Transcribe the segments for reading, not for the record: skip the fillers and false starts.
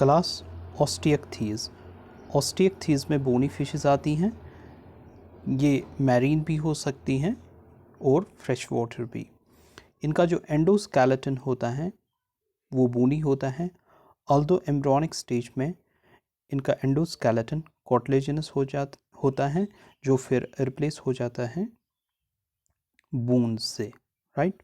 Class ऑस्टियक्थीज। ऑस्टियक्थीज में bony fishes आती हैं। ये मैरीन भी हो सकती हैं और फ्रेश वाटर भी। इनका जो एंडोस्केलेटन होता है वो बोनी होता है, ऑल्दो एम्ब्रियोनिक स्टेज में इनका एंडोस्केलेटन कार्टिलेजिनस होता है, जो फिर रिप्लेस हो जाता है बोन्स से, राइट।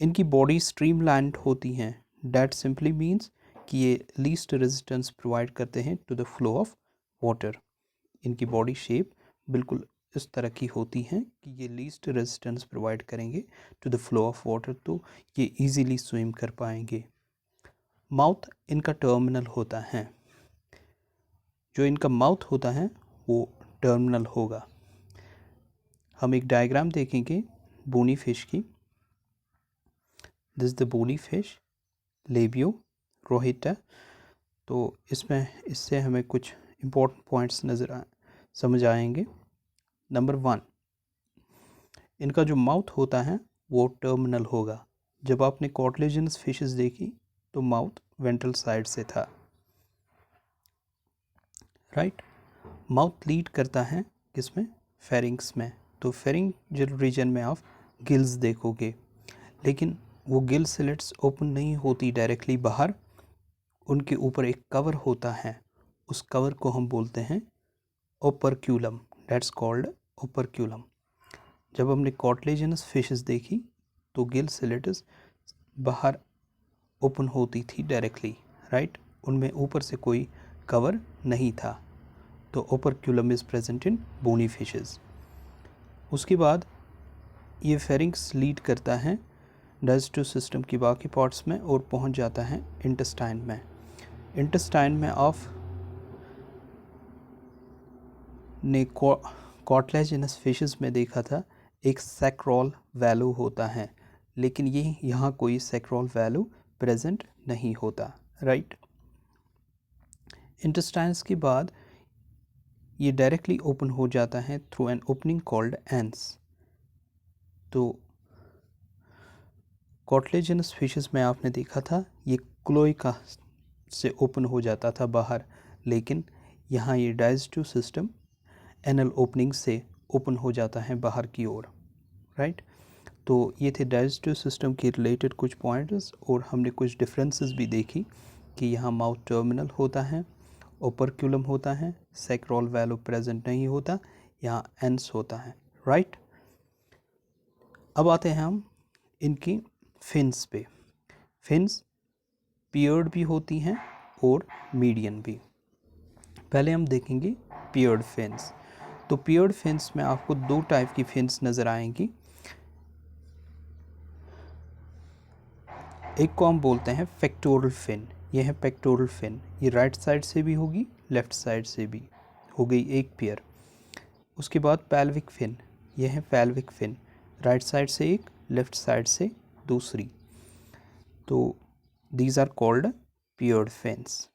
इनकी बॉडी स्ट्रीमलाइन्ड होती हैं। डैट सिंपली मीन्स कि ये लीस्ट रेजिस्टेंस प्रोवाइड करते हैं to the flow of water. इनकी बॉडी शेप बिल्कुल इस तरह की होती है कि ये लीस्ट रेजिस्टेंस प्रोवाइड करेंगे to the flow of water, तो ये इजीली स्विम कर पाएंगे। माउथ इनका टर्मिनल होता है। जो इनका माउथ होता है वो टर्मिनल होगा। हम एक डायग्राम देखेंगे बोनी फिश की। This the bony fish Labeo rohita. तो इससे हमें कुछ इम्पोर्टेंट पॉइंट्स समझ आएंगे। नंबर 1, इनका जो माउथ होता है वो टर्मिनल होगा। जब आपने कार्टिलेजिनस फिशेस देखी तो माउथ वेंट्रल साइड से था, राइट। माउथ लीड करता है किसमें? फेरिंग्स में। तो फेरिंजियल रीजन में आप गिल्स देखोगे, लेकिन वो गिल स्लिट्स ओपन नहीं होती डायरेक्टली बाहर, उनके ऊपर एक कवर होता है। उस कवर को हम बोलते हैं ओपरक्यूलम। That's called operculum. जब हमने कार्टिलेजिनस फिशेस देखी तो गिल स्लिट्स बाहर ओपन होती थी डायरेक्टली, राइट। उनमें ऊपर से कोई कवर नहीं था। तो operculum is present in bony fishes. उसके बाद ये फेरिंग्स लीड करता है डाइजेस्टिव सिस्टम की बाकी पार्ट्स में और पहुंच जाता है इंटेस्टाइन में। इंटेस्टाइन में ऑफ ने कार्टिलेजिनस फिशेस में देखा था एक सैक्रॉल वैल्यू होता है, लेकिन ये यहाँ कोई सैक्रॉल वैल्यू प्रेजेंट नहीं होता, राइट। इंटेस्टाइन्स के बाद ये डायरेक्टली ओपन हो जाता है थ्रू एन ओपनिंग कॉल्ड एंस। तो कार्टिलेजिनस फिशेस में आपने देखा था ये क्लोएका से ओपन हो जाता था बाहर, लेकिन यहाँ ये डाइजेस्टिव सिस्टम एनल ओपनिंग से ओपन हो जाता है बाहर की ओर, राइट। तो ये थे डाइजेस्टिव सिस्टम के रिलेटेड कुछ पॉइंट्स, और हमने कुछ डिफरेंसेस भी देखी कि यहाँ माउथ टर्मिनल होता है, ओपरक्यूलम होता है, सैक्रॉल वैल्यू प्रेजेंट नहीं होता, यहाँ एंस होता है, राइट। अब आते हैं हम इनकी फिन्स पे। फिन्स पियर्ड भी होती हैं और मीडियन भी। पहले हम देखेंगे पियर्ड फिन्स। तो पियर्ड फिन्स में आपको 2 टाइप की फिन्स नज़र आएंगी। एक को हम बोलते हैं पेक्टोरल फिन। ये है पेक्टोरल फिन। ये राइट साइड से भी होगी, लेफ्ट साइड से भी, हो गई एक पेयर। उसके बाद पेल्विक फिन। ये है पेल्विक फिन, राइट साइड से एक, लेफ्ट साइड से दूसरी। तो these are called paired fins.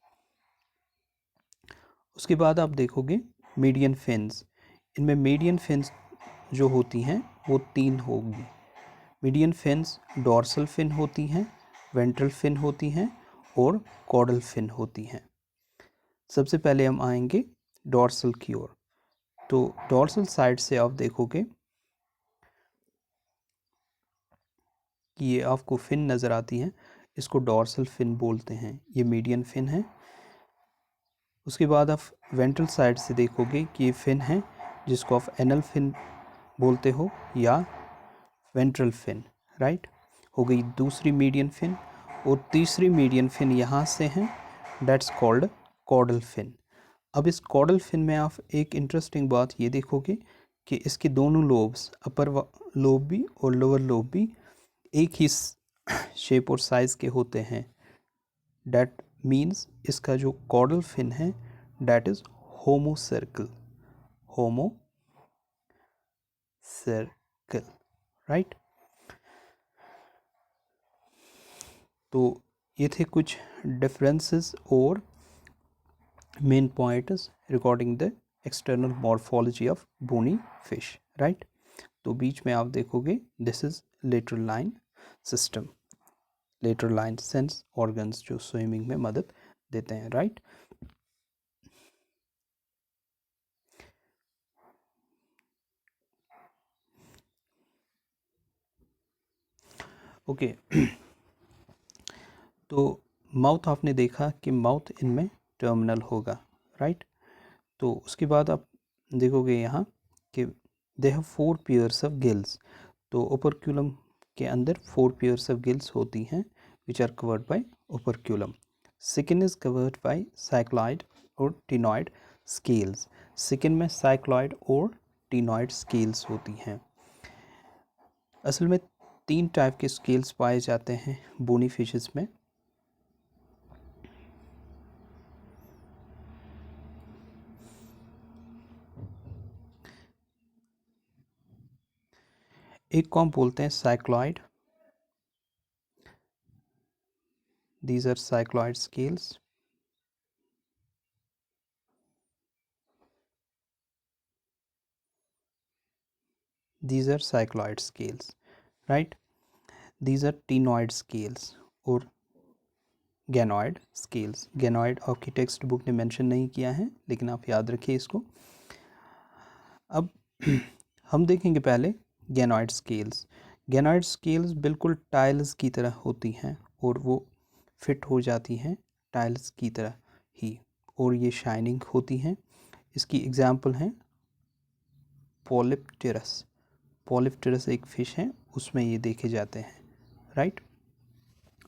उसके बाद आप देखोगे मीडियन फिन्स। इनमें मीडियन फिन्स जो होती हैं वो 3 होंगी। मीडियन फिन्स डॉर्सल फिन होती हैं, वेंट्रल फिन होती हैं और कॉर्डल फिन होती हैं। सबसे पहले हम आएंगे डॉर्सल की ओर। तो डॉर्सल साइड से आप देखोगे कि ये आपको फिन नज़र आती हैं, इसको डॉर्सल फिन बोलते हैं। ये मीडियन फिन है। उसके बाद आप वेंट्रल साइड से देखोगे कि ये फिन है जिसको आप एनल फिन बोलते हो या वेंट्रल फिन, राइट। हो गई दूसरी मीडियन फिन, और तीसरी मीडियन फिन यहाँ से है, डेट्स कॉल्ड कॉर्डल फिन। अब इस कॉर्डल फिन में आप एक इंटरेस्टिंग बात ये देखोगे कि इसके दोनों लोब्स, अपर लोब भी और लोअर लोब भी एक ही शेप और साइज़ के होते हैं। डैट मीन्स इसका जो कॉर्डल फिन है that is homocercal, right. तो ये थे कुछ डिफरेंसेस और main points regarding the external morphology of bony fish, right. तो बीच में आप देखोगे this is lateral line system. Lateral line sense organs जो स्विमिंग में मदद देते हैं, राइट। ओके तो माउथ आपने देखा कि माउथ इनमें टर्मिनल होगा, राइट। तो उसके बाद आप देखोगे यहाँ कि they have 4 pairs of gills. तो ओपर्क्यूलम के अंदर 4 पेयर्स ऑफ गिल्स होती हैं which are covered by operculum. Skin is covered by cycloid और टिनॉइड स्केल्स। स्किन में साइक्लॉइड और टिनॉइड स्केल्स होती हैं। असल में 3 टाइप के स्केल्स पाए जाते हैं बोनी फिशेस में। एक को हम बोलते हैं cycloid, these are cycloid scales। these are cycloid scales, right। these are tenoid scales और गैनॉइड स्केल्स। गैनॉइड आपकी टेक्स्ट बुक ने मेंशन नहीं किया है, लेकिन आप याद रखिए इसको। अब हम देखेंगे पहले गैनॉइड स्केल्स। गैनॉइड स्केल्स बिल्कुल टाइल्स की तरह होती हैं और वो फिट हो जाती हैं टाइल्स की तरह ही, और ये शाइनिंग होती हैं। इसकी एग्जांपल हैं पॉलिप्टेरस। पॉलिप्टेरस एक फ़िश है, उसमें ये देखे जाते हैं, राइट।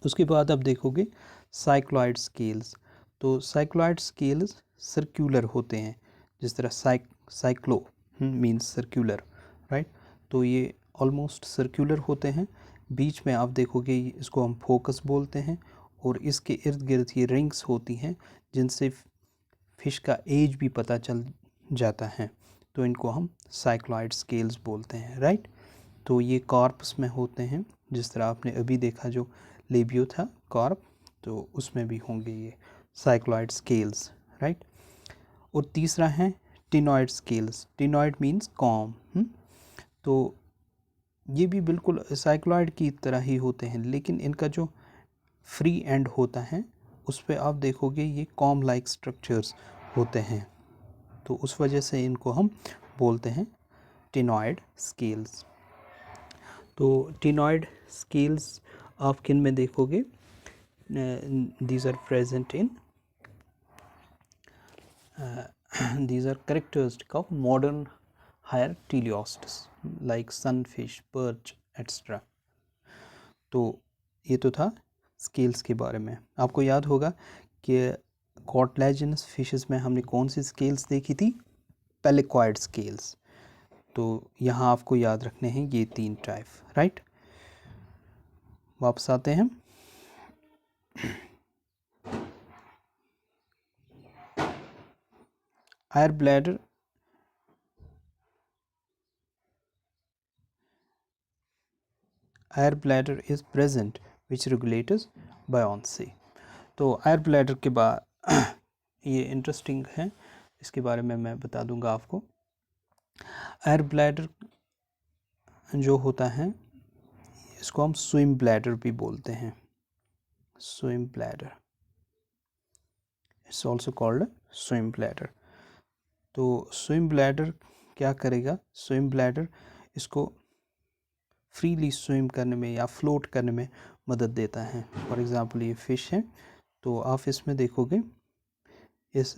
उसके बाद आप देखोगे साइक्लॉइड स्केल्स। तो साइक्लॉइड स्केल्स सर्कुलर होते हैं, जिस तरह साइक्लो मीन्स सर्कुलर, राइट। तो ये ऑलमोस्ट सर्कुलर होते हैं। बीच में आप देखोगे इसको हम फोकस बोलते हैं, और इसके इर्द गिर्द ये रिंग्स होती हैं जिनसे फ़िश का एज भी पता चल जाता है। तो इनको हम साइक्लॉइड स्केल्स बोलते हैं, राइट। तो ये कार्प्स में होते हैं, जिस तरह आपने अभी देखा जो लेबियो था कार्प, तो उसमें भी होंगे ये साइक्लॉइड स्केल्स, राइट। और तीसरा है ctenoid scales. Ctenoid means com. तो ये भी बिल्कुल साइक्लॉइड की तरह ही होते हैं, लेकिन इनका जो फ्री एंड होता है उस पर आप देखोगे ये कॉम लाइक स्ट्रक्चर्स होते हैं, तो उस वजह से इनको हम बोलते हैं टिनॉइड स्केल्स। तो टिनॉइड स्केल्स आप किन में देखोगे? These are present in these are characteristic of modern higher teleosts like sunfish, perch, etc. तो ये तो था स्केल्स के बारे में। आपको याद होगा कि कॉटलैजिनस फिशेस में हमने कौन सी स्केल्स देखी थी? पेलिकॉइड स्केल्स। तो यहाँ आपको याद रखने हैं ये 3 टाइप, राइट। वापस आते हैं। Air bladder is present which regulates buoyancy। तो एयर ब्लैडर के बाद ये इंटरेस्टिंग है, इसके बारे में मैं बता दूंगा आपको। एयर ब्लैडर जो होता है इसको हम स्विम ब्लैडर भी बोलते हैं। Swim bladder it's also called swim bladder. तो स्विम ब्लैडर क्या करेगा? स्विम ब्लैडर इसको फ्रीली स्विम करने में या फ्लोट करने में मदद देता है। फॉर एग्ज़ाम्पल ये फ़िश है, तो आप इसमें देखोगे इस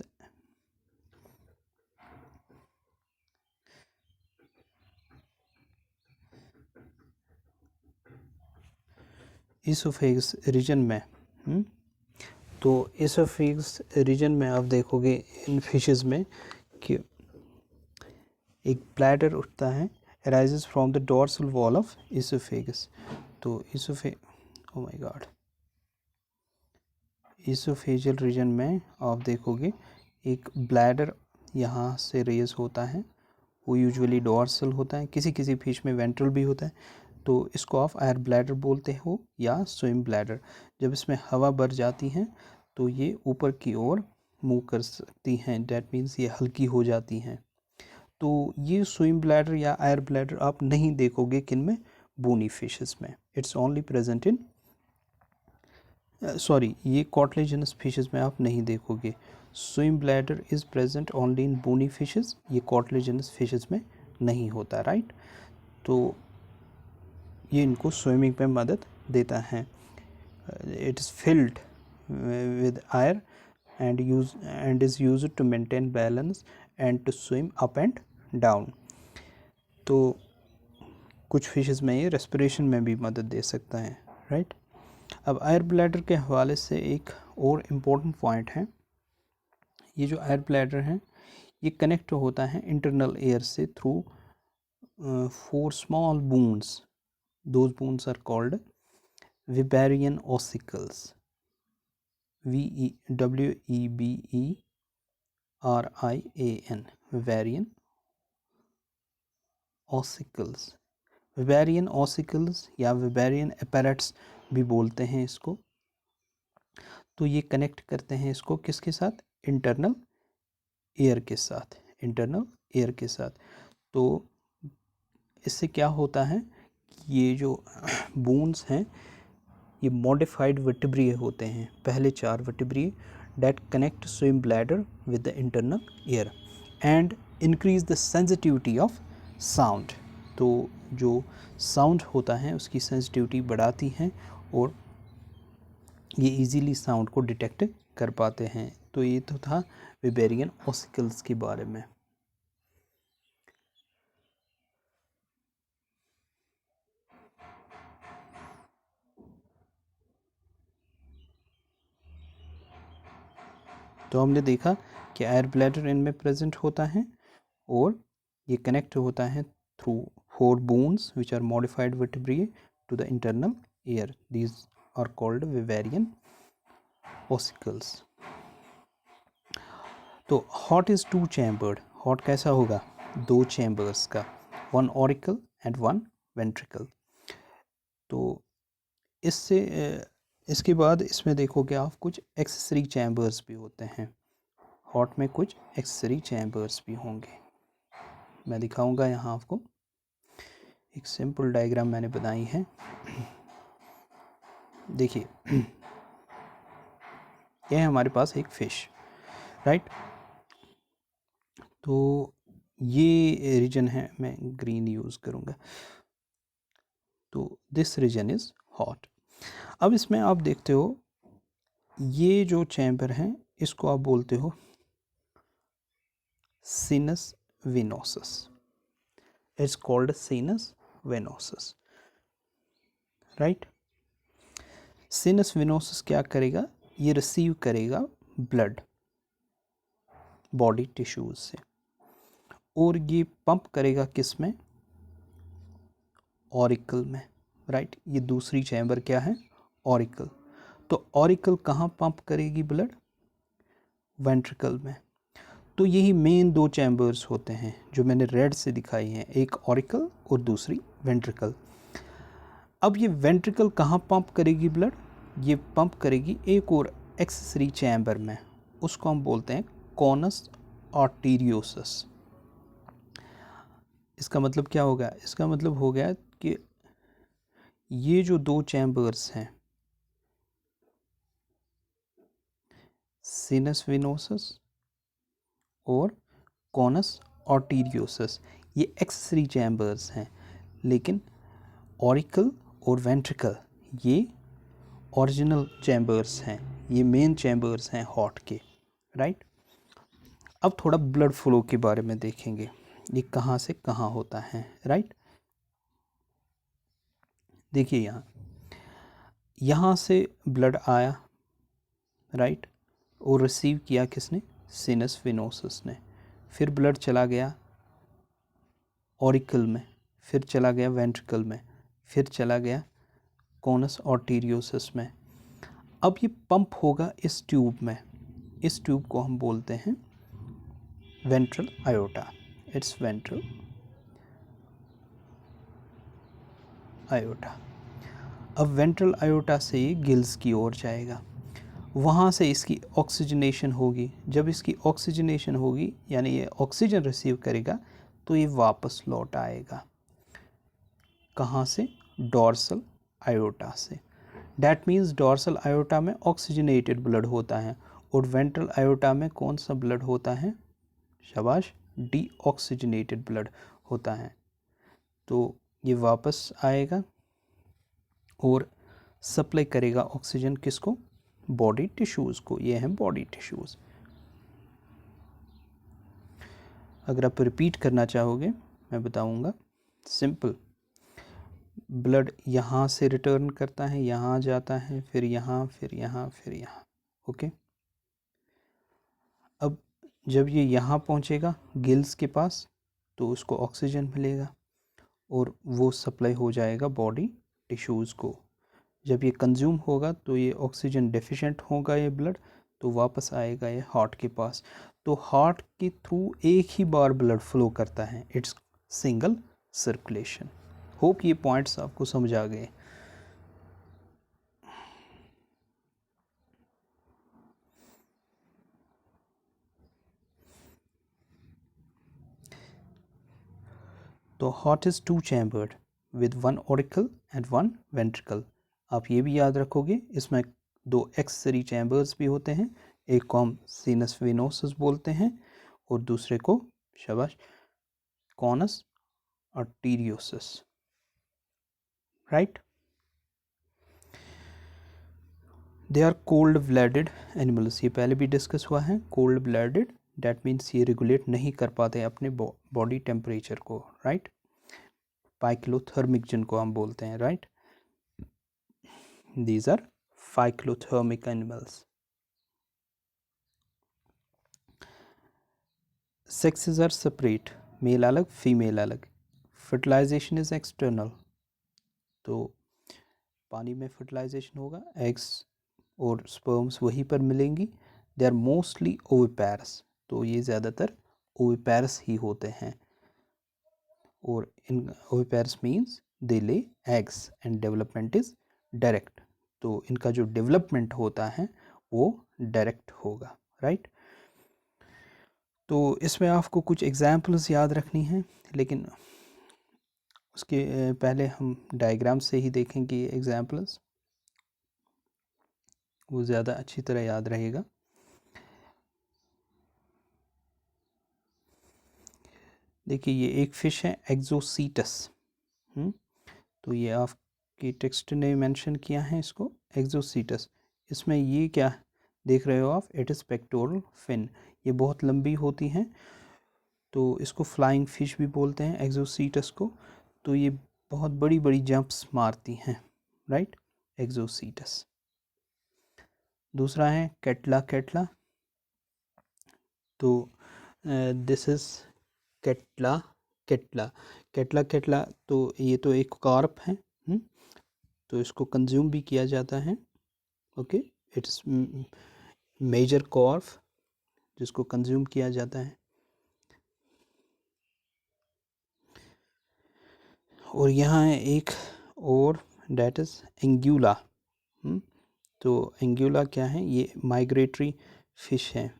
इसोफेगस रीजन में तो इसोफेगस रीजन में आप देखोगे इन फिशेस में कि एक ब्लैडर उठता है, arises from the dorsal wall of esophagus। तो oh my god, oesophageal region में आप देखोगे एक ब्लैडर यहाँ से रेज होता है। वो यूजुअली डोर्सल होता है, किसी किसी फिश में वेंट्रल भी होता है। तो इसको आप एयर ब्लैडर बोलते हो या स्विम ब्लैडर। जब इसमें हवा भर जाती है तो ये ऊपर की ओर मूव कर सकती हैं, डैट मीन्स ये हल्की हो जाती हैं। तो ये स्विम ब्लैडर या एयर ब्लैडर आप नहीं देखोगे किन में? बोनी फिशेस में। It's only present in sorry, ये कॉटलेजिनस फिशेस में आप नहीं देखोगे। Swim bladder is present only in bony fishes, ये कॉटलेजिनस फिशेस में नहीं होता, राइट। तो ये इनको स्विमिंग में मदद देता है। It is filled with air and is used to maintain balance and to swim up and down। तो कुछ फिशेस में ये रेस्पिरेशन में भी मदद दे सकता है, राइट। अब एयर ब्लैडर के हवाले से एक और इम्पोर्टेंट पॉइंट है, ये जो एयर ब्लैडर है ये कनेक्ट होता है इंटरनल एयर से through 4 small bones. Those bones are called Weberian ossicles, WEBERIAN, Weberian ossicles. Weberian ossicles या विबेरियन एपैरेट्स भी बोलते हैं इसको। तो ये कनेक्ट करते हैं इसको किसके साथ? इंटरनल एयर के साथ, इंटरनल एयर के साथ। तो इससे क्या होता है, ये जो बोन्स हैं ये मॉडिफाइड वर्टिब्रिए होते हैं, पहले 4 वर्टिब्रिए that connect swim bladder with the internal air and increase the sensitivity of sound। तो जो साउंड होता है उसकी सेंसिटिविटी बढ़ाती हैं और ये इजीली साउंड को डिटेक्ट कर पाते हैं। तो ये तो था विबेरियन ऑसिकल्स के बारे में। तो हमने देखा कि एयर ब्लैडर इनमें प्रेजेंट होता है और ये कनेक्ट होता है through 4 bones which are modified vertebrae to the internal ear. These are called Weberian ossicles. तो हॉट इज़ 2 चैम्बर्ड। हॉट कैसा होगा? 2 चैम्बर्स का, 1 ऑरिकल एंड 1 वेंट्रिकल। तो इससे इसके बाद इसमें देखोगे आप कुछ एक्सेसरी चैम्बर्स भी होते हैं। हॉट में कुछ एक्सेसरी चैम्बर्स भी होंगे, मैं दिखाऊंगा यहाँ आपको। एक सिंपल डायग्राम मैंने बनाई है, देखिए। यह है हमारे पास एक फिश, राइट। तो ये रीजन है, मैं ग्रीन यूज़ करूँगा। तो दिस रीजन इज़ हॉट। अब इसमें आप देखते हो ये जो चैम्बर हैं इसको आप बोलते हो sinus venosus. It's called sinus venosus, right. Sinus venosus क्या करेगा? ये रिसीव करेगा ब्लड बॉडी टिश्यूज से और ये पंप करेगा किस में? ऑरिकल में, राइट। ये दूसरी चैम्बर क्या है? ऑरिकल। तो ऑरिकल कहाँ पंप करेगी ब्लड? वेंट्रिकल में। तो यही मेन 2 चैम्बर्स होते हैं जो मैंने रेड से दिखाई हैं, एक ऑरिकल और दूसरी वेंट्रिकल। अब ये वेंट्रिकल कहाँ पंप करेगी ब्लड? ये पंप करेगी एक और एक्सेसरी चैम्बर में, उसको हम बोलते हैं कॉनस आर्टेरियोसस। इसका मतलब क्या होगा? इसका मतलब हो गया कि ये जो 2 चैम्बर्स हैं, सिनस वेनोसस और कॉनस आर्टेरियोसस, ये एक्सेसरी चैम्बर्स हैं, लेकिन ऑरिकल और वेंट्रिकल ये ओरिजिनल चैम्बर्स हैं, ये मेन चैम्बर्स हैं हार्ट के, राइट। अब थोड़ा ब्लड फ्लो के बारे में देखेंगे, ये कहाँ से कहाँ होता है, राइट। देखिए यहाँ से ब्लड आया, राइट, और रिसीव किया किसने? सिनस वेनोसस ने। फिर ब्लड चला गया ऑरिकल में, फिर चला गया वेंट्रिकल में, फिर चला गया कॉनस आर्टेरियोसस में। अब ये पंप होगा इस ट्यूब में, इस ट्यूब को हम बोलते हैं ventral iota. It's ventral iota. अब वेंट्रल आयोटा से ये गिल्स की ओर जाएगा, वहाँ से इसकी ऑक्सीजनेशन होगी। जब इसकी ऑक्सीजनेशन होगी यानी ये ऑक्सीजन रिसीव करेगा तो ये वापस लौट आएगा। कहाँ से? डॉर्सल आयोटा से। डैट मीन्स डॉर्सल आयोटा में ऑक्सीजनेटेड ब्लड होता है और वेंट्रल आयोटा में कौन सा ब्लड होता है? शाबाश, डीऑक्सीजनेटेड ब्लड होता है। तो ये वापस आएगा और सप्लाई करेगा ऑक्सीजन किसको? बॉडी टिश्यूज़ को। ये हैं बॉडी टिश्यूज़। अगर आप रिपीट करना चाहोगे मैं बताऊंगा। सिंपल, ब्लड यहाँ से रिटर्न करता है, यहाँ जाता है, फिर यहाँ, फिर यहाँ, फिर यहाँ। ओके, अब जब ये यहाँ पहुँचेगा गिल्स के पास तो उसको ऑक्सीजन मिलेगा और वो सप्लाई हो जाएगा बॉडी टिश्यूज़ को। जब ये कंज्यूम होगा तो ये ऑक्सीजन डेफिशिएंट होगा ये ब्लड, तो वापस आएगा ये हार्ट के पास। तो हार्ट के थ्रू एक ही बार ब्लड फ्लो करता है, इट्स सिंगल सर्कुलेशन। होप ये पॉइंट्स आपको समझ आ गए। तो heart is two chambered with one auricle and one ventricle. आप ये भी याद रखोगे, इसमें दो एक्सेसरी चैम्बर्स भी होते हैं, एक को हम सीनस वेनोसस बोलते हैं और दूसरे को शाबाश conus arteriosus, right. They are cold blooded animals, ये पहले भी डिस्कस हुआ है। कोल्ड ब्लडेड डैट मीन्स ये रेगुलेट नहीं कर पाते अपने बॉडी टेम्परेचर को, राइट। पाइक्लोथर्मिक जिनको हम बोलते हैं, right. These are poikilothermic animals. Sexes are separate, male अलग फीमेल अलग। फर्टिलाइजेशन इज एक्सटर्नल, तो पानी में फर्टिलाइजेशन होगा, एग्स और स्पर्म्स वहीं पर मिलेंगी। दे आर मोस्टली ओविपैरस, तो ये ज़्यादातर ओविपैरस ही होते हैं। और इन ओविपैरस means they lay eggs and development is direct, तो इनका जो डेवलपमेंट होता है वो डायरेक्ट होगा, राइट। तो इसमें आपको कुछ एग्जाम्पल्स याद रखनी हैं, लेकिन उसके पहले हम डायग्राम से ही देखेंगे एग्जाम्पल्स, वो ज़्यादा अच्छी तरह याद रहेगा। देखिए ये एक फ़िश है एक्सोसीटस, तो ये आपके टेक्स्ट ने मेंशन किया है इसको एक्सोसीटस। इसमें ये क्या देख रहे हो आप? इट इज़ पेक्टोरल फिन, ये बहुत लंबी होती हैं, तो इसको फ्लाइंग फिश भी बोलते हैं एक्सोसीटस को। तो ये बहुत बड़ी बड़ी जंप्स मारती हैं, राइट, एक्सोसीटस। दूसरा है केटला केटला, तो दिस इज़ केटला केटला केटला केटला, तो ये तो एक कार्प है, तो इसको कंज्यूम भी किया जाता है। ओके, इट्स मेजर कार्प जिसको कंज्यूम किया जाता है। और यहाँ है एक और, डेट इज़ एंग्यूला। तो एंग्यूला क्या है? ये माइग्रेटरी फिश है।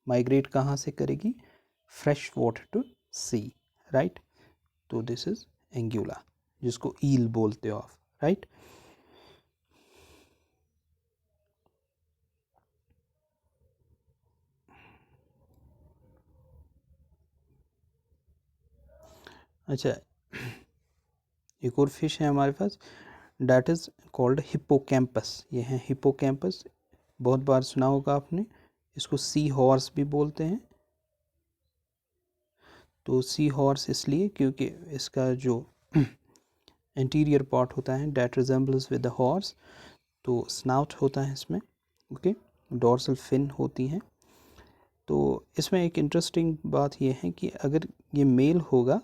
माइग्रेट कहाँ से करेगी? Fresh water to sea, right. तो दिस इज एंग्यूला, जिसको ईल बोलते हो आप, राइट। अच्छा, एक और फिश है हमारे पास, डैट इज़ कॉल्ड हिप्पोकैम्पस। ये है हिप्पोकैम्पस, बहुत बार सुना होगा आपने। इसको सी हॉर्स भी बोलते हैं। तो सी हॉर्स इसलिए क्योंकि इसका जो एंटीरियर पार्ट होता है that resembles with the horse, तो स्नाउट होता है इसमें, ओके, डोर्सल फिन होती हैं। तो इसमें एक इंटरेस्टिंग बात यह है कि अगर ये मेल होगा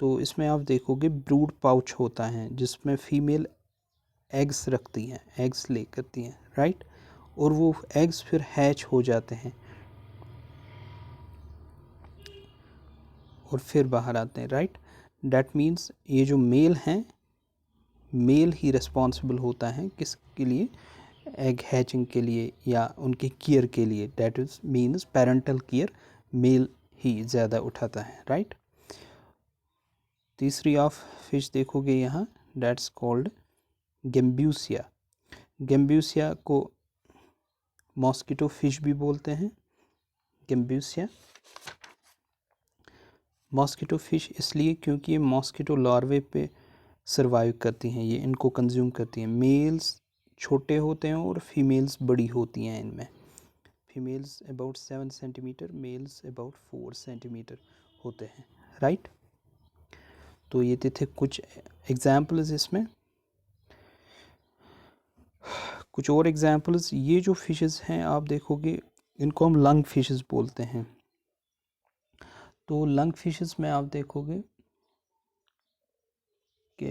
तो इसमें आप देखोगे ब्रूड पाउच होता है जिसमें फीमेल एग्स रखती हैं, एग्स ले करती हैं, राइट। और वो एग्स फिर हैच हो जाते हैं और फिर बाहर आते हैं, राइट। डैट मीन्स ये जो मेल हैं, मेल ही रिस्पॉन्सिबल होता है किसके लिए? एग हैचिंग के लिए या उनके केयर के लिए। That is means parental care male ही ज़्यादा उठाता है, राइट। तीसरी ऑफ फिश देखोगे यहाँ, डैट्स कॉल्ड गेम्ब्यूसिया। गैम्ब्यूसिया को मॉस्किटो फिश भी बोलते हैं। गैम्ब्यूसिया मॉस्किटो फिश इसलिए क्योंकि ये मॉस्किटो लार्वे पे सर्वाइव करती हैं, ये इनको कंज्यूम करती हैं। मेल्स छोटे होते हैं और फीमेल्स बड़ी होती हैं इनमें। Females about 7 centimetre, males about 4 centimetre होते हैं, राइट। तो ये थे कुछ एग्जाम्पल्स इसमें। कुछ और एग्जाम्पल्स, ये जो फिशेस हैं आप देखोगे इनको हम लंग फिशेस बोलते हैं। तो लंग फिशेस में आप देखोगे कि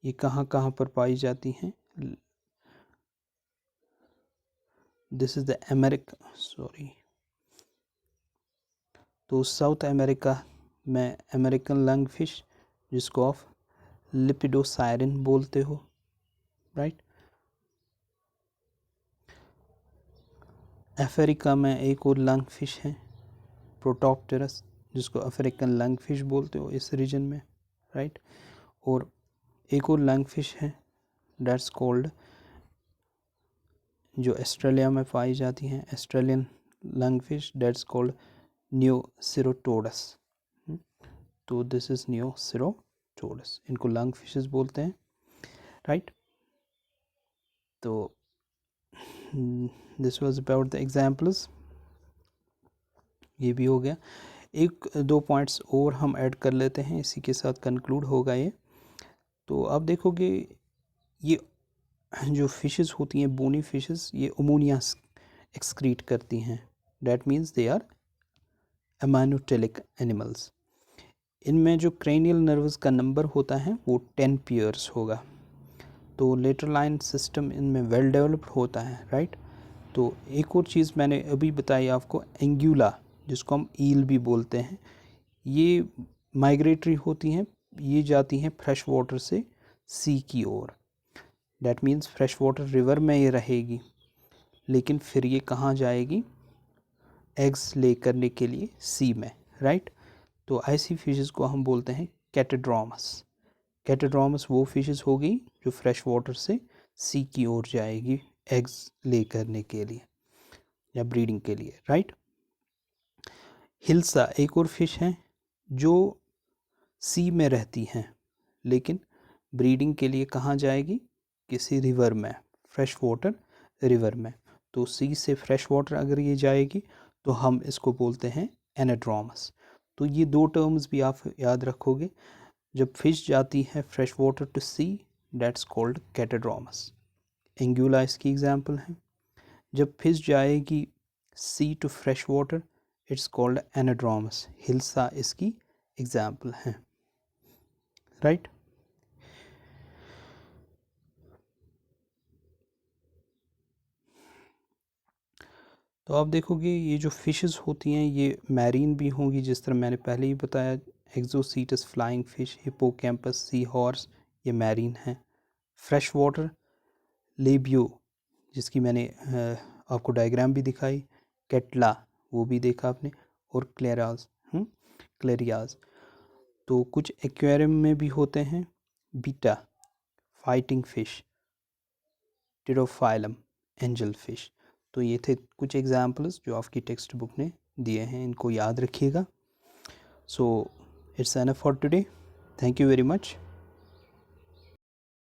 ये कहाँ कहाँ पर पाई जाती हैं। दिस इज़ द तो साउथ अमेरिका में अमेरिकन लंग फिश, जिसको आप लिपिडोसायरन बोलते हो, राइट। अफ्रीका में एक और लंग फिश है प्रोटोप्टेरस, जिसको अफ्रीकन लंग फिश बोलते हो इस रीजन में, राइट। और एक और लंग फिश है दैट्स कॉल्ड, जो ऑस्ट्रेलिया में पाई जाती हैं, Australian lung fish, that's called Neoceratodus. तो दिस इज नियोसिरोटोडस, इनको लंग फिशेस बोलते हैं, राइट। तो this was about the examples, ये भी हो गया। एक दो पॉइंट्स और हम ऐड कर लेते हैं, इसी के साथ कंक्लूड होगा ये। तो आप देखोगे ये जो फिशेस होती हैं, बोनी फिशेस, ये अमोनिया एक्सक्रीट करती हैं, that means they are ammonotelic animals. इनमें जो क्रेनियल नर्व्स का नंबर होता है वो 10 पेयर्स होगा। तो लेटरलाइन सिस्टम इनमें वेल डेवलप्ड होता है, राइट। तो एक और चीज़ मैंने अभी बताई आपको, एंग्यूला, जिसको हम ईल भी बोलते हैं, ये माइग्रेटरी होती हैं, ये जाती हैं फ्रेश वाटर से सी की ओर। That means fresh water river में ये रहेगी, लेकिन फिर ये कहाँ जाएगी, एग्स ले करने के लिए सी में, राइट। तो ऐसी फिशेस को हम बोलते हैं कैटेड्रॉमस। कैटेड्रॉमस वो फिशेस होगी जो फ्रेश वाटर से सी की ओर जाएगी एग्स ले करने के लिए या ब्रीडिंग के लिए, राइट। हिल्सा एक और फिश है जो सी में रहती हैं, लेकिन ब्रीडिंग के लिए कहाँ जाएगी, किसी रिवर में, फ्रेश वाटर रिवर में। तो सी से फ्रेश वाटर अगर ये जाएगी तो हम इसको बोलते हैं एनाड्रोमस। तो ये दो टर्म्स भी आप याद रखोगे, जब फिश जाती है fresh water to sea, that's called catadromous. Anguilla इसकी एग्जाम्पल है। जब फिश जाएगी sea to fresh water, it's called anadromous. हिल्सा इसकी एग्जाम्पल है, राइट। तो आप देखोगे ये जो फिशेस होती हैं ये मैरीन भी होंगी, जिस तरह मैंने पहले ही बताया, एक्जोसीटस flying fish, hippocampus, sea horse, ये मैरीन हैं। फ्रेश वाटर लेबियो, जिसकी मैंने आपको डायग्राम भी दिखाई, कैटला वो भी देखा आपने, और क्लेरियाज। तो कुछ एक्वेरियम में भी होते हैं betta fighting fish, Pterophyllum, angel fish. तो ये थे कुछ एग्जाम्पल्स जो आपकी टेक्स्ट बुक ने दिए हैं, इनको याद रखिएगा। So it's enough for today, thank you very much.